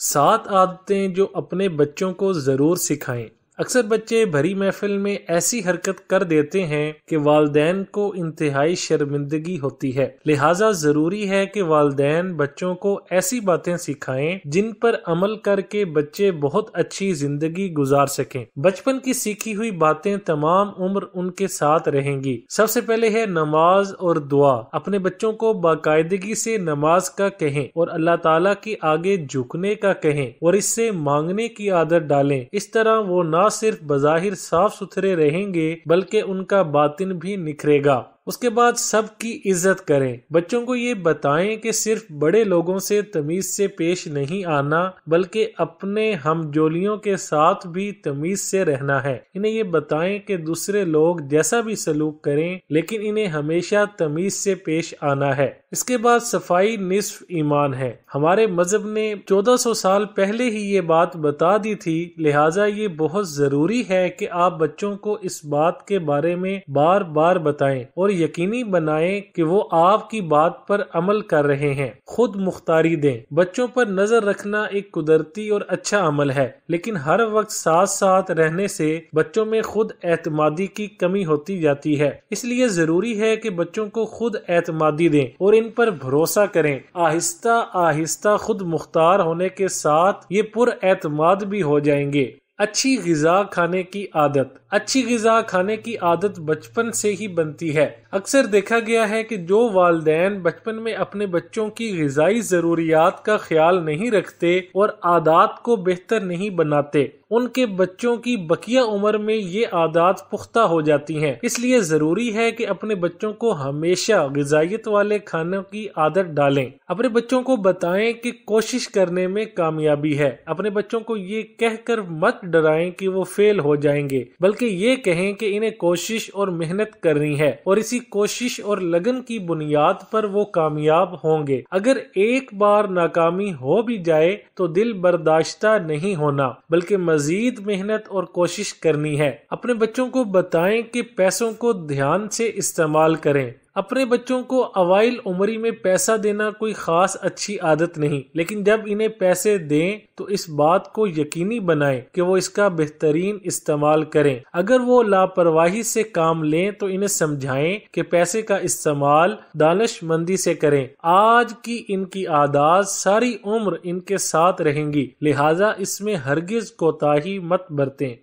7 عادتیں جو اپنے بچوں کو ضرور سکھائیں۔ اکثر بچے بھری محفل میں ایسی حرکت کر دیتے ہیں کہ والدین کو انتہائی شرمندگی ہوتی ہے، لہٰذا ضروری ہے کہ والدین بچوں کو ایسی باتیں سکھائیں جن پر عمل کر کے بچے بہت اچھی زندگی گزار سکیں۔ بچپن کی سیکھی ہوئی باتیں تمام عمر ان کے ساتھ رہیں گی۔ سب سے پہلے ہے نماز اور دعا۔ اپنے بچوں کو باقاعدگی سے نماز کا کہیں اور اللہ تعالیٰ کے آگے جھکنے کا کہیں اور اس سے مانگنے کی عادت ڈالیں۔ اس طرح وہ نہ صرف بظاہر صاف ستھرے رہیں گے بلکہ ان کا باطن بھی نکھرے گا۔ اس کے بعد سب کی عزت کریں۔ بچوں کو یہ بتائیں کہ صرف بڑے لوگوں سے تمیز سے پیش نہیں آنا بلکہ اپنے ہم جولیوں کے ساتھ بھی تمیز سے رہنا ہے۔ انہیں یہ بتائیں کہ دوسرے لوگ جیسا بھی سلوک کریں لیکن انہیں ہمیشہ تمیز سے پیش آنا ہے۔ اس کے بعد صفائی نصف ایمان ہے۔ ہمارے مذہب نے 1400 سال پہلے ہی یہ بات بتا دی تھی، لہٰذا یہ بہت ضروری ہے کہ آپ بچوں کو اس بات کے بارے میں بار بار بتائیں اور یقینی بنائیں کہ وہ آپ کی بات پر عمل کر رہے ہیں۔ خود مختاری دیں۔ بچوں پر نظر رکھنا ایک قدرتی اور اچھا عمل ہے، لیکن ہر وقت ساتھ ساتھ رہنے سے بچوں میں خود اعتمادی کی کمی ہوتی جاتی ہے۔ اس لیے ضروری ہے کہ بچوں کو خود اعتمادی دیں اور ان پر بھروسہ کریں۔ آہستہ آہستہ خود مختار ہونے کے ساتھ یہ پر اعتماد بھی ہو جائیں گے۔ اچھی غذا کھانے کی عادت۔ اچھی غذا کھانے کی عادت بچپن سے ہی بنتی ہے۔ اکثر دیکھا گیا ہے کہ جو والدین بچپن میں اپنے بچوں کی غذائی ضروریات کا خیال نہیں رکھتے اور عادات کو بہتر نہیں بناتے، ان کے بچوں کی بقیہ عمر میں یہ عادات پختہ ہو جاتی ہیں۔ اس لیے ضروری ہے کہ اپنے بچوں کو ہمیشہ غذائیت والے کھانوں کی عادت ڈالیں۔ اپنے بچوں کو بتائیں کہ کوشش کرنے میں کامیابی ہے۔ اپنے بچوں کو یہ کہہ کر مت ڈرائیں کہ وہ فیل ہو جائیں گے، بلکہ یہ کہیں کہ انہیں کوشش اور محنت کرنی ہے اور اسی کوشش اور لگن کی بنیاد پر وہ کامیاب ہوں گے۔ اگر ایک بار ناکامی ہو بھی جائے تو دل برداشتہ نہیں ہونا بلکہ مزید محنت اور کوشش کرنی ہے۔ اپنے بچوں کو بتائیں کہ پیسوں کو دھیان سے استعمال کریں۔ اپنے بچوں کو اوائل عمری میں پیسہ دینا کوئی خاص اچھی عادت نہیں، لیکن جب انہیں پیسے دیں تو اس بات کو یقینی بنائیں کہ وہ اس کا بہترین استعمال کریں۔ اگر وہ لاپرواہی سے کام لیں تو انہیں سمجھائیں کہ پیسے کا استعمال دانش مندی سے کریں۔ آج کی ان کی عادات ساری عمر ان کے ساتھ رہیں گی، لہٰذا اس میں ہرگز کوتاہی مت برتیں۔